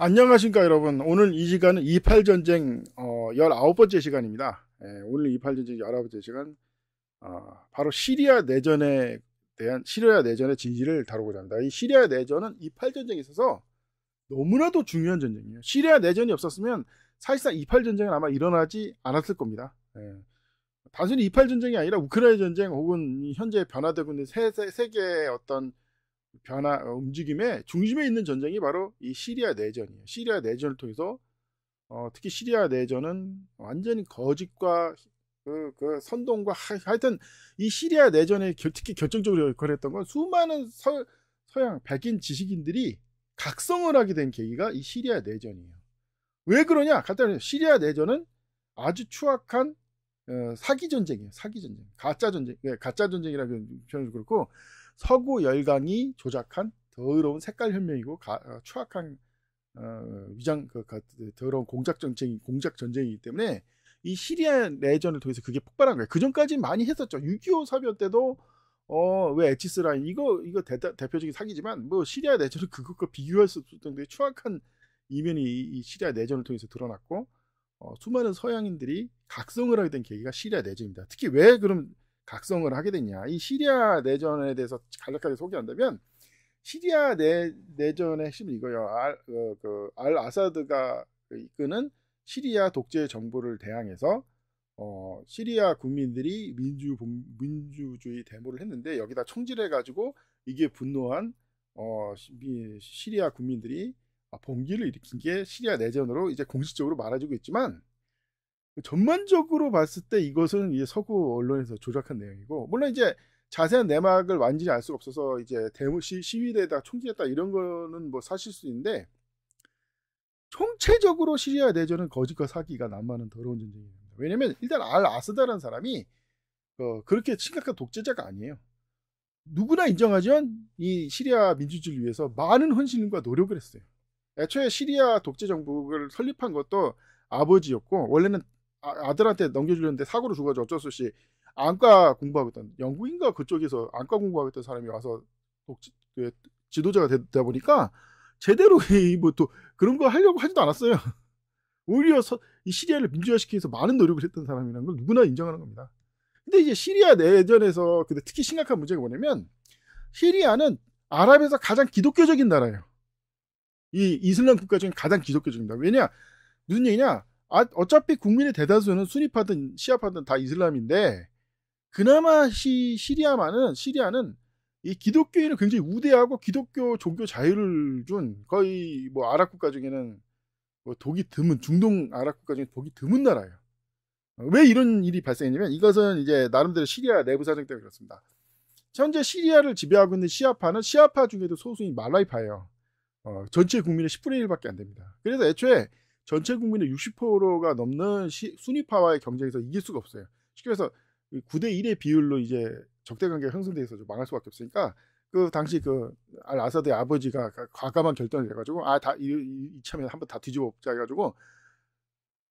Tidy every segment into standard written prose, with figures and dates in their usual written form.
안녕하십니까 여러분. 오늘 이 시간은 28전쟁 19번째 시간입니다. 오늘 28전쟁 19번째 시간, 바로 시리아 내전에 대한 시리아 내전의 진실을 다루고자 합니다. 이 시리아 내전은 28전쟁에 있어서 너무나도 중요한 전쟁이에요. 시리아 내전이 없었으면 사실상 28전쟁은 아마 일어나지 않았을 겁니다. 단순히 28전쟁이 아니라 우크라이나 전쟁 혹은 현재 변화되고 있는 세계의 어떤 움직임의 중심에 있는 전쟁이 바로 이 시리아 내전이에요. 시리아 내전을 통해서 특히 시리아 내전은 완전히 거짓과 그 선동과 하여튼 이 시리아 내전에 특히 결정적으로 역할을 했던 건 수많은 서양 백인 지식인들이 각성을 하게 된 계기가 이 시리아 내전이에요. 왜 그러냐? 간단히 시리아 내전은 아주 추악한 사기 전쟁이에요. 사기 전쟁, 가짜 전쟁, 가짜 전쟁이라는 표현도 그렇고, 서구 열강이 조작한 더러운 색깔 혁명이고 추악한 더러운 공작 전쟁이기 때문에 이 시리아 내전을 통해서 그게 폭발한 거예요. 그 전까지 많이 했었죠. 6.25 사변 때도 왜 에치스 라인 이거 대표적인 사기지만 뭐 시리아 내전은 그것과 비교할 수 없을 정도의 추악한 이면이 이 시리아 내전을 통해서 드러났고, 수많은 서양인들이 각성을 하게 된 계기가 시리아 내전입니다. 특히 왜 그럼 각성을 하게 됐냐? 이 시리아 내전에 대해서 간략하게 소개한다면, 시리아 내전의 핵심은 이거예요. 알 아사드가 이끄는 시리아 독재 정부를 대항해서 시리아 국민들이 민주주의 데모를 했는데, 여기다 총질해가지고 이게 분노한 시리아 국민들이 봉기를 일으킨 게 시리아 내전으로 이제 공식적으로 말해주고 있지만, 전반적으로 봤을 때 이것은 이제 서구 언론에서 조작한 내용이고, 물론 이제 자세한 내막을 완전히 알 수가 없어서 이제 데모 시위대에다 총질했다 이런 거는 뭐 사실 수 있는데, 총체적으로 시리아 내전은 거짓과 사기가 난무하는 더러운 전쟁입니다. 왜냐면 일단 알 아사드라는 사람이 그렇게 심각한 독재자가 아니에요. 누구나 인정하지만 이 시리아 민주주의를 위해서 많은 헌신과 노력을 했어요. 애초에 시리아 독재 정부를 설립한 것도 아버지였고, 원래는 아들한테 넘겨주려는데 사고로 죽어가지고 어쩔 수 없이 안과 공부하고 있던, 영국인가 그쪽에서 안과 공부하고 있던 사람이 와서 지도자가 되다 보니까 제대로 뭐또 그런 거 하려고 하지도 않았어요. 오히려 이 시리아를 민주화시키기 위해서 많은 노력을 했던 사람이라는 걸 누구나 인정하는 겁니다. 근데 이제 시리아 내전에서 근데 특히 심각한 문제가 뭐냐면, 시리아는 아랍에서 가장 기독교적인 나라예요. 이 이슬람 국가 중에 가장 기독교적입니다. 왜냐? 무슨 얘기냐? 어차피 국민의 대다수는 수니파든 시아파든 다 이슬람인데, 그나마 시리아는 이 기독교인을 굉장히 우대하고 기독교 종교 자유를 준, 거의 뭐 아랍 국가 중에는 뭐 독이 드문, 중동 아랍 국가 중에 독이 드문 나라예요. 왜 이런 일이 발생했냐면, 이것은 이제 나름대로 시리아 내부 사정 때문에 그렇습니다. 현재 시리아를 지배하고 있는 시아파는 시아파 중에도 소수인 말라이파예요. 전체 국민의 10분의 1밖에 안 됩니다. 그래서 애초에 전체 국민의 60%가 넘는 수니파와의 경쟁에서 이길 수가 없어요. 쉽게 해서 9대 1의 비율로 이제 적대 관계가 형성돼 있어서 망할 수밖에 없으니까, 그 당시 알 아사드의 아버지가 과감한 결단을 해가지고 이참에 한번 다 뒤집어 엎자 해가지고,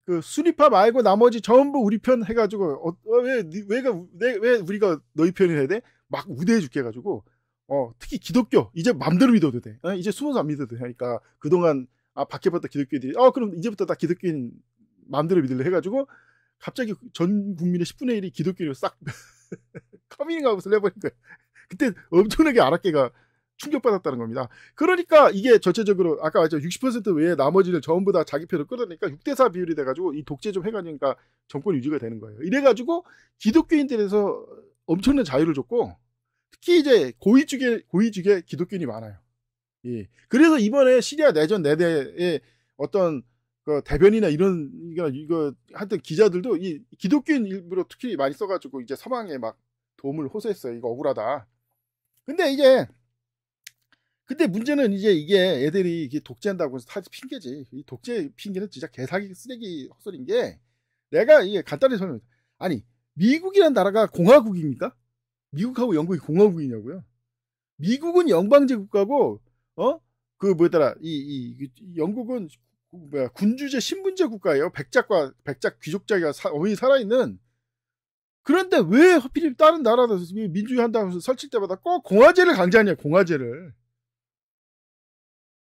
그 수니파 말고 나머지 전부 우리 편 해가지고, 왜 우리가 너희 편을 해야 돼? 막 우대해 줄게 해가지고, 특히 기독교 이제 맘대로 믿어도 돼. 이제 숨어서 안 믿어도 돼. 그러니까 그동안 박해받던 기독교인들이 그럼 이제부터 다 기독교인 맘대로 믿을래 해가지고, 갑자기 전 국민의 10분의 1이 기독교인으로 싹 커밍아웃을 해버린 거예요. 그때 엄청나게 아랍계가 충격받았다는 겁니다. 그러니까 이게 전체적으로 아까 말했죠, 60% 외에 나머지를 전부 다 자기 편으로 끌어내니까 6대4 비율이 돼가지고 이 독재 좀 해가니까 정권 유지가 되는 거예요. 이래가지고 기독교인들에서 엄청난 자유를 줬고, 특히 이제 고위직의 기독교인이 많아요. 예. 그래서 이번에 시리아 내전 내대의 어떤 대변이나 이거 하여튼 기자들도 이 기독교인 일부러 특히 많이 써가지고 이제 서방에 막 도움을 호소했어요. 이거 억울하다. 근데 문제는 이제 이게 애들이 이게 독재한다고 해서 타지 핑계지. 이 독재 핑계는 진짜 개사기 쓰레기 헛소리인 게, 내가 이게 간단히 설명해. 아니, 미국이란 나라가 공화국입니까? 미국하고 영국이 공화국이냐고요? 미국은 영방제 국가고, 영국은 군주제 신분제 국가예요. 백작 귀족자가 어머니 살아있는. 그런데 왜 하필 다른 나라에서 민주주의 한다고 해서 설칠 때마다 꼭 공화제를 강조하냐, 공화제를.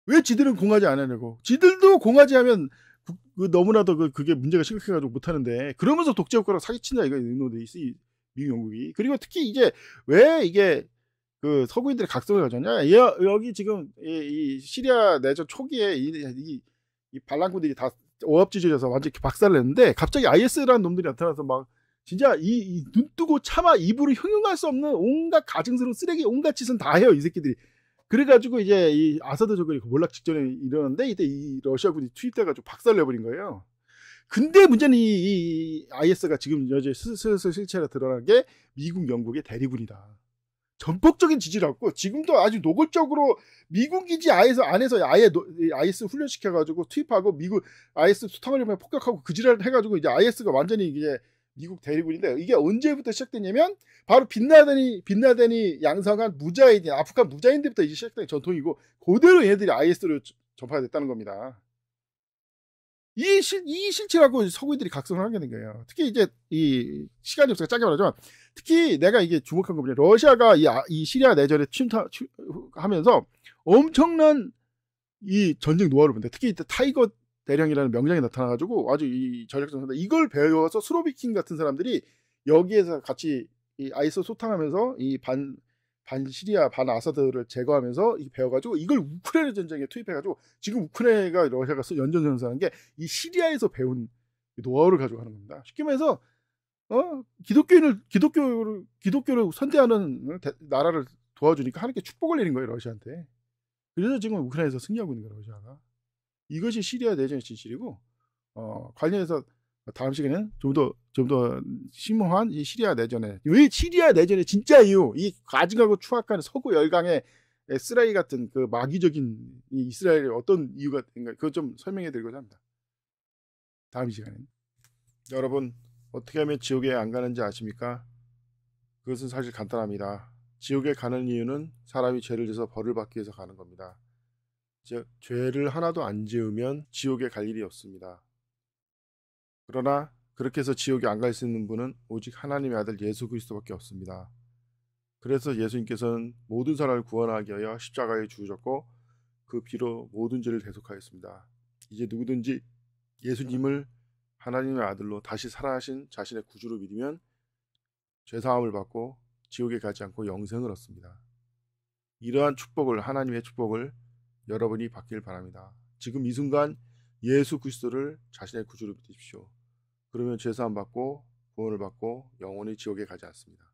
왜 지들은 공화제 안 하냐고. 지들도 공화제 하면 너무나도 그게 문제가 심각해가지고 못하는데, 그러면서 독재 국가랑 사기친다 이거 의노돼 있어 미국 영국이. 그리고 특히 이제 왜 이게 그 서구인들의 각성을 가졌냐? 여기 지금 이 시리아 내전 초기에 이 반란군들이 다 오합지졸해서 완전히 박살을 냈는데, 갑자기 IS라는 놈들이 나타나서 막 진짜 눈 뜨고 차마 입으로 형용할 수 없는 온갖 가증스러운 쓰레기 온갖 짓은 다 해요 이 새끼들이. 그래가지고 이제 이 아사드 정권이 몰락 직전에 이러는데, 이때 이 러시아군이 투입돼가지고 박살내버린 거예요. 근데 문제는 이 IS가 지금 여제 슬슬 실체가 드러난 게 미국 영국의 대리군이다. 전폭적인 지지를 갖고 지금도 아주 노골적으로 미국 기지 안에서 아예 IS 훈련시켜가지고 투입하고 미국 IS 수탕을 폭격하고 그 지랄을 해가지고 이제 IS가 완전히 이제 미국 대리군인데, 이게 언제부터 시작됐냐면 바로 빈라덴이 양성한 무자히딘, 아프간 무자히딘부터 이제 시작된 전통이고, 그대로 얘들이 IS로 전파가 됐다는 겁니다. 이 실체라고 서구인들이 각성을 하게 된 거예요. 특히 이제 이 시간이 없어서 짧게 말하자면, 특히 내가 이게 주목한 거 뭐냐, 러시아가 이 시리아 내전에 침투하면서 엄청난 이 전쟁 노하우를 본다. 특히 이때 타이거 대령이라는 명장이 나타나가지고 아주 이 전략전선다. 이걸 배워서 스로비킨 같은 사람들이 여기에서 같이 이 아이스 소탕하면서 이 반 시리아 반 아사드를 제거하면서 배워가지고 이걸 우크라이나 전쟁에 투입해가지고 지금 우크라이나가 러시아가 연전선수하는 게 이 시리아에서 배운 노하우를 가지고 하는 겁니다. 쉽게 말해서 기독교를 선대하는 나라를 도와주니까 하나님께 축복을 내린 거예요 러시아한테. 그래서 지금 우크라이나에서 승리하고 있는 거예요 러시아가. 이것이 시리아 내전의 진실이고, 관련해서 다음 시간에는 좀 더 심오한 이 시리아 내전에, 왜 시리아 내전의 진짜 이유, 이 가증하고 추악한 서구 열강의 쓰라이 같은 그 마귀적인 이 이스라엘의 어떤 이유가 있는가, 그거 좀 설명해 드리고자 합니다. 다음 시간에는. 여러분, 어떻게 하면 지옥에 안 가는지 아십니까? 그것은 사실 간단합니다. 지옥에 가는 이유는 사람이 죄를 져서 벌을 받기 위해서 가는 겁니다. 즉, 죄를 하나도 안 지으면 지옥에 갈 일이 없습니다. 그러나 그렇게 해서 지옥에 안 갈 수 있는 분은 오직 하나님의 아들 예수 그리스도밖에 없습니다. 그래서 예수님께서는 모든 사람을 구원하기 위하여 십자가에 죽으셨고 그 피로 모든 죄를 대속하였습니다. 이제 누구든지 예수님을 하나님의 아들로 다시 살아나신 자신의 구주로 믿으면 죄사함을 받고 지옥에 가지 않고 영생을 얻습니다. 이러한 축복을, 하나님의 축복을 여러분이 받길 바랍니다. 지금 이 순간 예수 그리스도를 자신의 구주로 믿으십시오. 그러면 죄사함 받고 구원을 받고 영원히 지옥에 가지 않습니다.